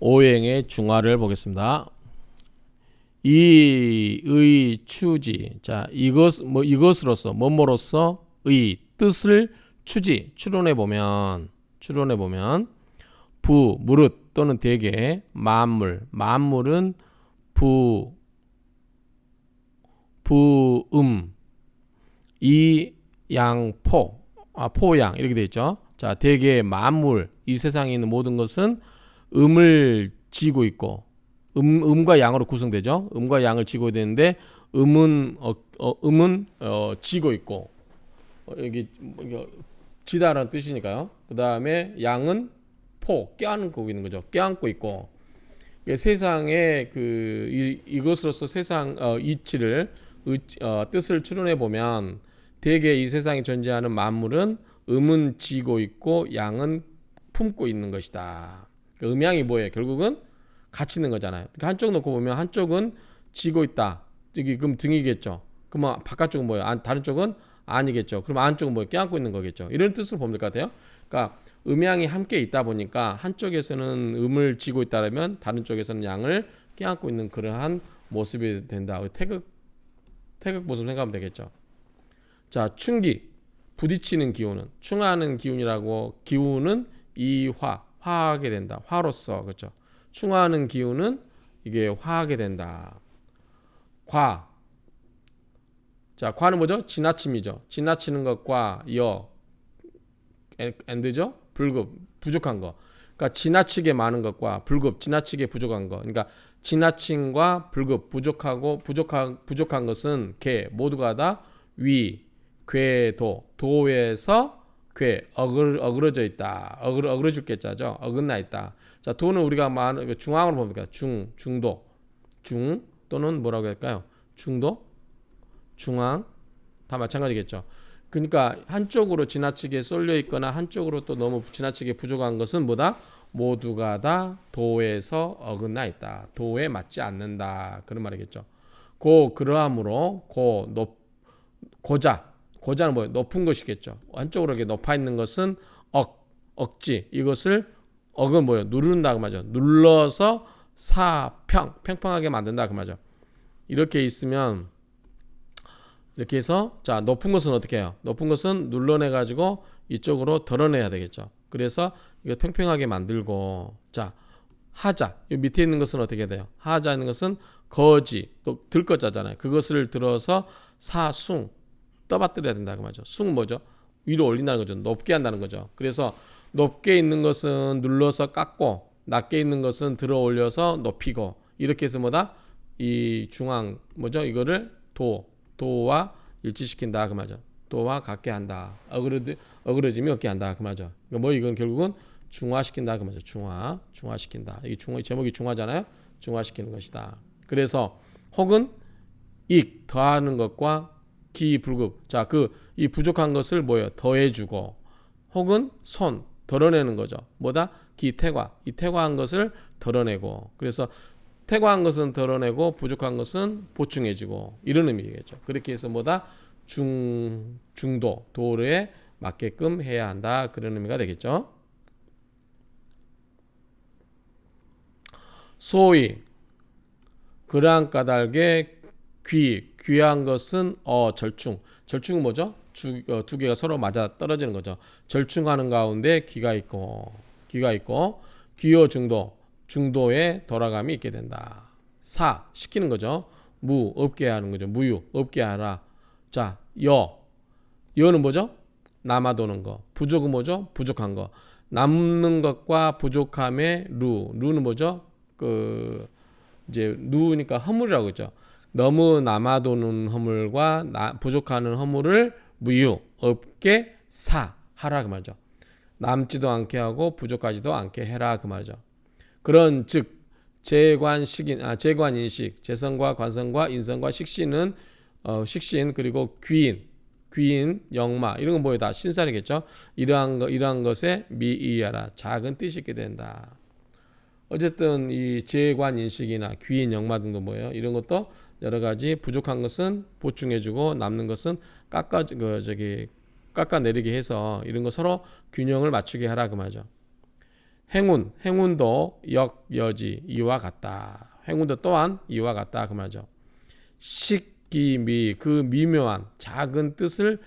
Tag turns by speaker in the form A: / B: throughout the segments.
A: 오행의 중화를 보겠습니다. 이의 추지. 자, 이것으로서 뭐뭐로서 의 뜻을 추론해 보면 무릇 또는 대개 만물은 부음 포양 이렇게 되어 있죠. 자, 대개 만물 이 세상에 있는 모든 것은 음을 지고 있고 음과 양으로 구성되죠. 음과 양을 지고 되는데 음은 지고 있고 여기 지다라는 뜻이니까요. 그 다음에 양은 껴안고 있는 거죠. 껴안고 있고 세상의 이것으로서 세상 이치를 뜻을 추론해 보면 대개 이 세상에 존재하는 만물은 음은 지고 있고 양은 품고 있는 것이다. 음양이 뭐예요? 결국은 같이 있는 거잖아요. 그러니까 한쪽 놓고 보면 한쪽은 지고 있다. 여기 그럼 등이겠죠. 그러면 바깥쪽은 뭐예요? 다른 쪽은 아니겠죠. 그럼 안쪽은 뭐예요? 껴안고 있는 거겠죠. 이런 뜻으로 보면 될 것 같아요. 그러니까 음양이 함께 있다 보니까 한쪽에서는 음을 지고 있다면 다른 쪽에서는 양을 껴안고 있는 그러한 모습이 된다. 태극 모습 생각하면 되겠죠. 자, 충기 부딪히는 기운은 충하는 기운이라고 기운은 화하게 된다. 화로서 그렇죠. 충하는 기운은 이게 화하게 된다. 자, 과는 뭐죠? 지나침이죠. 지나치는 것과 엔드죠. 불급 부족한 거. 그러니까 지나치게 많은 것과 불급 지나치게 부족한 거. 그러니까 지나침과 불급 부족한 것은 모두가 다 도에서 어그러져 있다. 어그러질 게자죠. 어긋나 있다. 자, 도는 우리가 말하는 중앙으로 봅니까? 중도 또는 뭐라고 할까요? 중도, 중앙 다 마찬가지겠죠. 그러니까 한쪽으로 지나치게 쏠려 있거나 한쪽으로 또 너무 지나치게 부족한 것은 뭐다? 모두가 다 도에서 어긋나 있다. 도에 맞지 않는다. 그런 말이겠죠. 그러함으로 고자는 뭐예요? 높은 것이겠죠. 한쪽으로 이렇게 높아 있는 것은 억지. 이것을 억은 뭐예요? 누른다 그 말이죠. 눌러서 평평하게 만든다 그 말이죠. 이렇게 있으면 이렇게 해서 자, 높은 것은 어떻게 해요? 높은 것은 눌러내 가지고 이쪽으로 덜어내야 되겠죠. 그래서 이거 평평하게 만들고 자, 하자. 이 밑에 있는 것은 어떻게 돼요? 하자 있는 것은 거지 또 들것자잖아요. 그것을 들어서 사숭 떠받들여야 된다 그 말이죠. 숭은 뭐죠? 위로 올린다는 거죠. 높게 한다는 거죠. 그래서 높게 있는 것은 눌러서 깎고 낮게 있는 것은 들어 올려서 높이고 이렇게 해서 뭐다? 이 중앙 뭐죠? 이거를 도와 일치시킨다 그 말이죠. 도와 같게 한다. 어그러짐이 없게 한다 그 말이죠. 그러니까 이건 결국은 중화시킨다 그 말이죠. 중화시킨다. 이 제목이 중화잖아요. 중화시키는 것이다. 그래서 혹은 더하는 것과 기불급. 자, 이 부족한 것을 더해주고 혹은 덜어내는 거죠. 기태과. 이 태과한 것을 덜어내고. 그래서 태과한 것은 덜어내고 부족한 것은 보충해주고 이런 의미겠죠. 그렇게 해서 중도 도에 맞게끔 해야 한다. 그런 의미가 되겠죠. 소위 그러한 까닭에 귀한 것은 절충은 뭐죠? 두 개가 서로 맞아 떨어지는 거죠. 절충하는 가운데 귀가 있고 귀여 중도에 돌아감이 있게 된다. 시키는 거죠. 없게 하는 거죠. 무유 없게 하라. 자, 여는 뭐죠? 남아도는 거. 부족은 뭐죠? 부족한 거. 남는 것과 부족함의 루는 뭐죠? 이제 루니까 허물이라고 했죠. 너무 남아도는 허물과 부족하는 허물을 무유 없게 하라 그 말이죠. 남지도 않게 하고 부족하지도 않게 해라 그 말이죠. 그런 즉 재관인식 재성과 관성과 인성과 식신은 식신 그리고 귀인 영마 이런 건 뭐예요? 다 신살이겠죠. 이러한 것에 미이하라 작은 뜻이 있게 된다. 어쨌든 이 재관인식이나 귀인 영마 등도 뭐예요? 이런 것도 여러 가지 부족한 것은 보충해주고 남는 것은 깎아내리게 해서 이런 거 서로 균형을 맞추게 하라 그 말이죠. 행운도 역, 여지 이와 같다. 행운도 또한 이와 같다 그 말이죠. 식기미 그 미묘한 작은 뜻을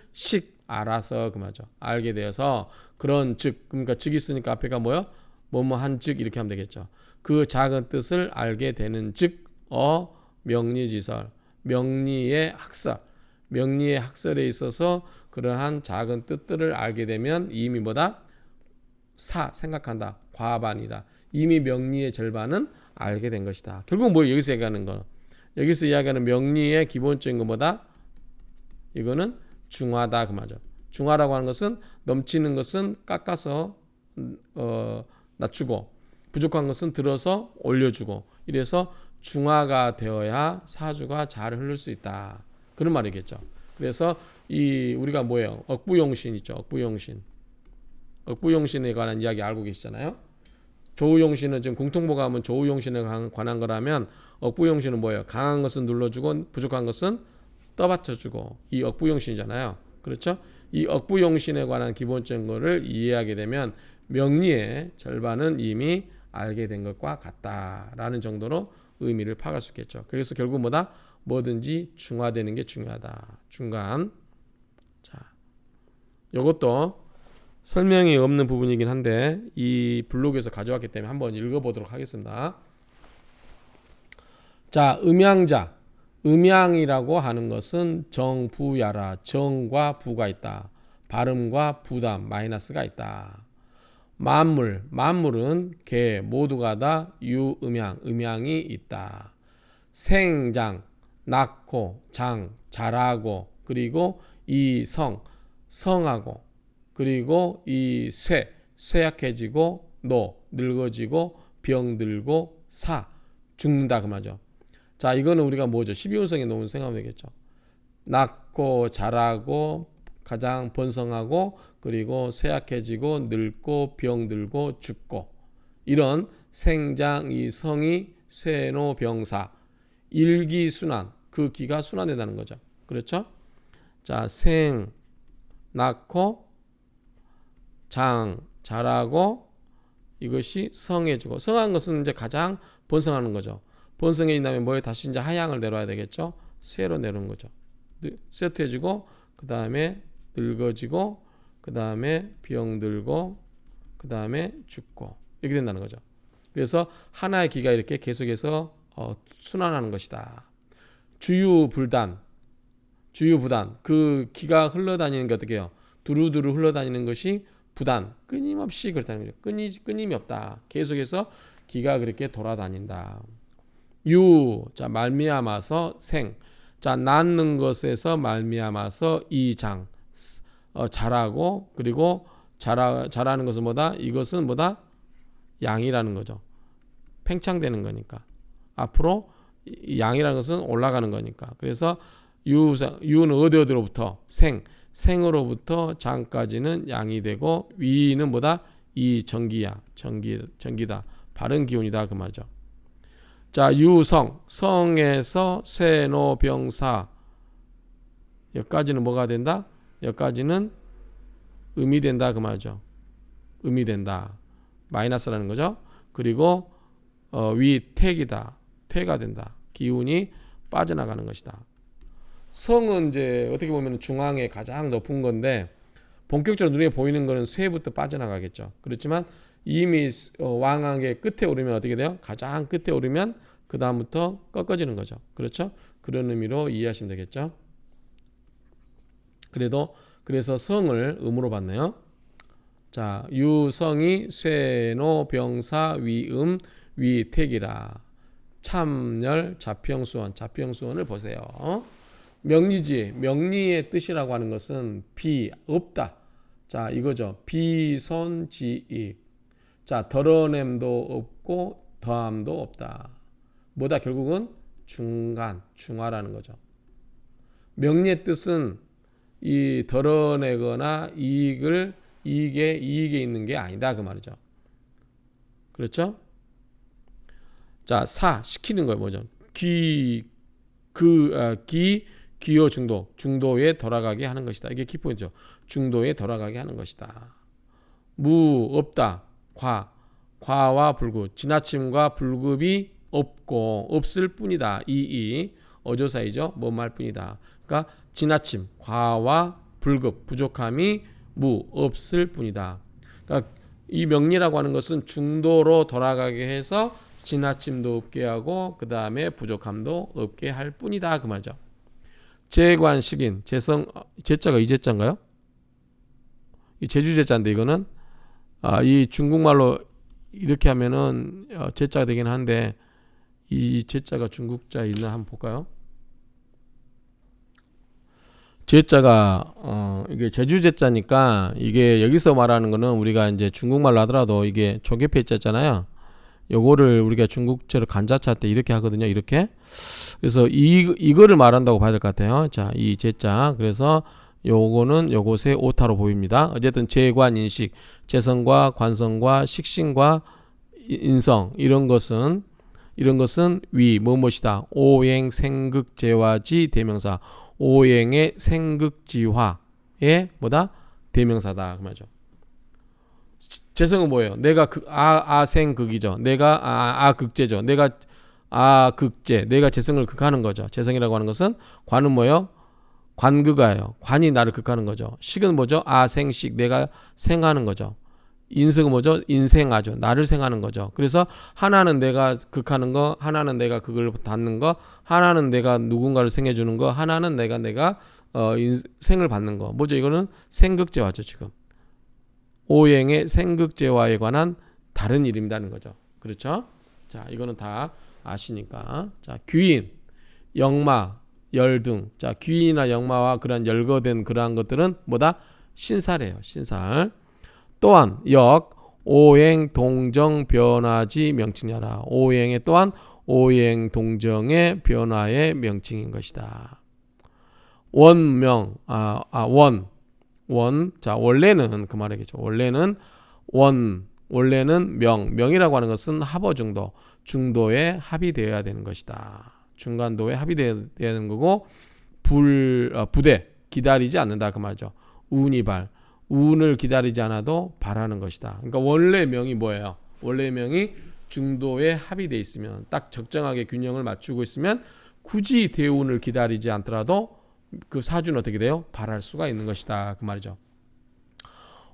A: 알아서 그 말이죠. 알게 되어서 그런 즉 그러니까 즉 있으니까 앞에가 뭐요? 뭐뭐한 즉 이렇게 하면 되겠죠. 그 작은 뜻을 알게 되는 즉 명리지설 명리의 학설에 있어서 그러한 작은 뜻들을 알게 되면 이미 뭐다? 생각한다. 과반이다. 이미 명리의 절반은 알게 된 것이다. 결국 뭐 여기서 얘기하는 거 여기서 이야기하는 명리의 기본적인 것보다 이거는 중화다 그 말이죠. 중화라고 하는 것은 넘치는 것은 깎아서 낮추고 부족한 것은 들어서 올려주고 이래서 중화가 되어야 사주가 잘 흐를 수 있다. 그런 말이겠죠. 그래서 우리가 뭐예요? 억부용신 있죠. 억부용신에 관한 이야기 알고 계시잖아요. 조우용신은 지금 궁통보가 하면 조우용신에 관한 거라면 억부용신은 뭐예요? 강한 것은 눌러주고 부족한 것은 떠받쳐주고 이 억부용신이잖아요. 그렇죠? 이 억부용신에 관한 기본적인 거를 이해하게 되면 명리의 절반은 이미 알게 된 것과 같다라는 정도로 의미를 파악할 수 있겠죠. 그래서 결국 뭐든지 중화되는 게 중요하다. 중간. 자, 이것도 설명이 없는 부분이긴 한데 이 블로그에서 가져왔기 때문에 한번 읽어보도록 하겠습니다. 자, 음양이라고 하는 것은 정부야라 정과 부가 있다. 발음과 부담 마이너스가 있다. 만물은 개 모두가 다 음양이 있다. 생장 낳고 자라고 그리고 성하고 그리고 쇠약해지고 늙어지고 병들고 죽는다 그 말이죠. 자, 이거는 우리가 뭐죠? 12운성에 놓은 생각하면 되겠죠. 낳고 자라고 가장 번성하고 그리고 쇠약해지고 늙고 병들고 죽고 이런 생장 성이 쇠노병사 일기순환 그 기가 순환된다는 거죠. 그렇죠? 자, 낳고 자라고 이것이 성해지고 성한 것은 이제 가장 번성하는 거죠. 번성해진다면 뭐에 다시 이제 하향을 내려야 되겠죠. 쇠로 내려오는 거죠. 쇠퇴해지고 그 다음에 늙어지고 그 다음에 병들고 그 다음에 죽고 이렇게 된다는 거죠. 그래서 하나의 기가 이렇게 계속해서 순환하는 것이다. 주유부단 그 기가 흘러다니는 게 어떻게 해요? 두루두루 흘러다니는 것이 부단 끊임없이 그렇다는 거죠. 끊임이 없다. 계속해서 기가 그렇게 돌아다닌다. 자 말미암아서 자 낳는 것에서 말미암아서 자라고 그리고 자라는 것은 이것은 양이라는 거죠. 팽창되는 거니까 앞으로 양이라는 것은 올라가는 거니까. 그래서 유는 어디로부터 생으로부터 장까지는 양이 되고 위는 이 전기다. 바른 기운이다 그 말이죠. 자, 성에서 쇠노병사 여기까지는 뭐가 된다? 여기까지는 음이 된다 그 말이죠. 음이 된다. 마이너스라는 거죠. 그리고 퇴가 된다. 기운이 빠져나가는 것이다. 성은 이제 어떻게 보면 중앙에 가장 높은 건데 본격적으로 눈에 보이는 거는 쇠부터 빠져나가겠죠. 그렇지만 이미 왕왕의 끝에 오르면 어떻게 돼요? 가장 끝에 오르면 그 다음부터 꺾어지는 거죠. 그렇죠? 그런 의미로 이해하시면 되겠죠. 그래서 성을 음으로 봤네요. 자, 유성이 쇠노병사 위택이라. 참열 자평수원을 보세요. 명리의 뜻이라고 하는 것은 없다. 자, 이거죠. 비손지익. 자, 덜어냄도 없고 더함도 없다. 결국은 중화라는 거죠. 명리의 뜻은 이 덜어내거나 이익에 있는 게 아니다 그 말이죠. 그렇죠? 자, 시키는 거예요. 뭐죠? 기여 중도에 돌아가게 하는 것이다. 이게 키포인트죠. 중도에 돌아가게 하는 것이다. 없다. 과와 불급, 지나침과 불급이 없고 없을 뿐이다. 이 어조사이죠. 뭐말 뿐이다. 그러니까 지나침, 과와 불급, 부족함이 없을 뿐이다. 그러니까 이 명리라고 하는 것은 중도로 돌아가게 해서 지나침도 없게 하고 그 다음에 부족함도 없게 할 뿐이다. 그 말이죠. 재관식인, 재성, 제자가 이 제자인가요? 이 제주 제자인데 이거는 이 중국말로 이렇게 하면은 제자가 되긴 한데 이 제자가 중국자 있나 한번 볼까요? 제자가 이게 제주 제자니까 이게 여기서 말하는 거는 우리가 이제 중국말로 하더라도 이게 조개패 자잖아요. 요거를 우리가 중국제로 간자차 때 이렇게 하거든요. 이렇게. 그래서 이거를 말한다고 봐야 될 것 같아요. 자, 이 제자. 그래서 요거는 요것의 오타로 보입니다. 어쨌든 재관 인식, 재성과 관성과 식신과 인성 이런 것은 무엇이다. 오행 생극재화지 대명사. 오행의 생극지화의 뭐다? 대명사다. 그 말이죠. 재성은 뭐예요? 내가 아생극이죠. 내가 극재죠. 내가 극재. 내가 재성을 극하는 거죠. 재성이라고 하는 것은 관은 뭐예요? 관극아예요. 관이 나를 극하는 거죠. 식은 뭐죠? 아생식. 내가 생하는 거죠. 인성은 뭐죠? 인생하죠. 나를 생하는 거죠. 그래서 하나는 내가 극하는 거, 하나는 내가 극을 닫는 거, 하나는 내가 누군가를 생해주는 거, 하나는 내가 생을 받는 거. 뭐죠? 이거는 생극재화죠. 지금 오행의 생극재화에 관한 다른 이름이라는 거죠. 그렇죠? 자, 이거는 다 아시니까. 자, 귀인, 역마, 열등. 자, 귀인이나 역마와 그러한 열거된 그러한 것들은 뭐다? 신살이에요. 신살. 또한 역 오행 동정 변화지 명칭이라. 오행의 또한 오행 동정의 변화의 명칭인 것이다. 원명 원. 자, 원래는 그 말이겠죠. 원래는 명이라고 하는 것은 합어 중도에 합의되어야 되는 것이다. 중간도에 합의되어야 되는 거고 부대 기다리지 않는다 그 말이죠. 운이발 운을 기다리지 않아도 발하는 것이다. 그러니까 원래 명이 뭐예요? 원래 명이 중도에 합의되어 있으면 딱 적정하게 균형을 맞추고 있으면 굳이 대운을 기다리지 않더라도 그 사주는 어떻게 돼요? 발할 수가 있는 것이다. 그 말이죠.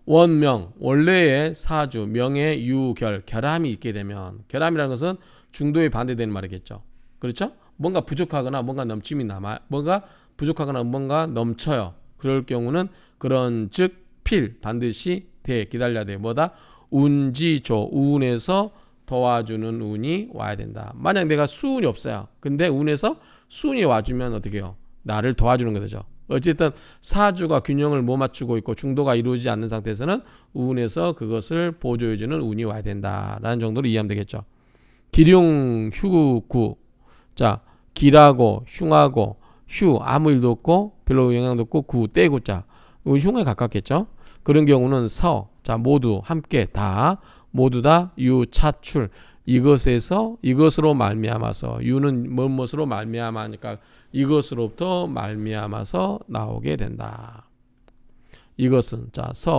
A: 원명, 원래의 사주, 명의 유결, 결함이 있게 되면 결함이라는 것은 중도에 반대되는 말이겠죠. 그렇죠? 뭔가 부족하거나 뭔가 넘침이 뭔가 부족하거나 뭔가 넘쳐요. 그럴 경우는 그런 즉 필 반드시 기다려야 돼요. 뭐다? 운지조 운에서 도와주는 운이 와야 된다. 만약 내가 수운이 없어요. 근데 운에서 수운이 와주면 어떻게 해요? 나를 도와주는 거죠. 어쨌든 사주가 균형을 못 맞추고 있고 중도가 이루어지지 않는 상태에서는 운에서 그것을 보조해주는 운이 와야 된다라는 정도로 이해하면 되겠죠. 기륭 휴구. 자, 기라고 흉하고 휴 아무 일도 없고 별로 영향도 없고 구 떼구자 흉에 가깝겠죠. 그런 경우는 자 모두 함께 모두 다 유차출 이것으로 말미암아서 유는 무엇으로 말미암아니까 이것으로부터 말미암아서 나오게 된다. 이것은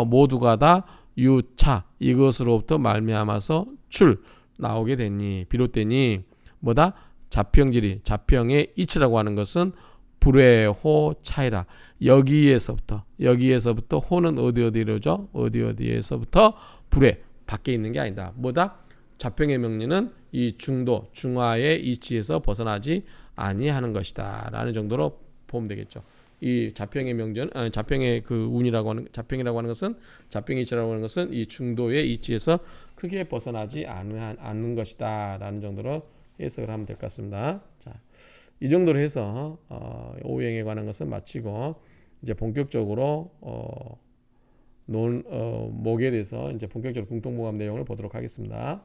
A: 모두가 다 유차 이것으로부터 말미암아서 나오게 되니 비롯되니 뭐다? 자평의 이치라고 하는 것은 불회호 차이라. 여기에서부터 호는 어디로죠? 어디에서부터 불회 밖에 있는 게 아니다. 뭐다? 자평의 명리는 이 중화의 이치에서 벗어나지 아니하는 것이다 라는 정도로 보면 되겠죠. 이 자평의 자평의 그 운이라고 하는 자평이라고 하는 것은 자평의 이치라고 하는 것은 이 중도의 이치에서 크게 벗어나지 않는 것이다 라는 정도로 해석을 하면 될 것 같습니다. 자, 이 정도로 해서 오행에 관한 것은 마치고 이제 본격적으로 목에 대해서 이제 본격적으로 공통모감 내용을 보도록 하겠습니다.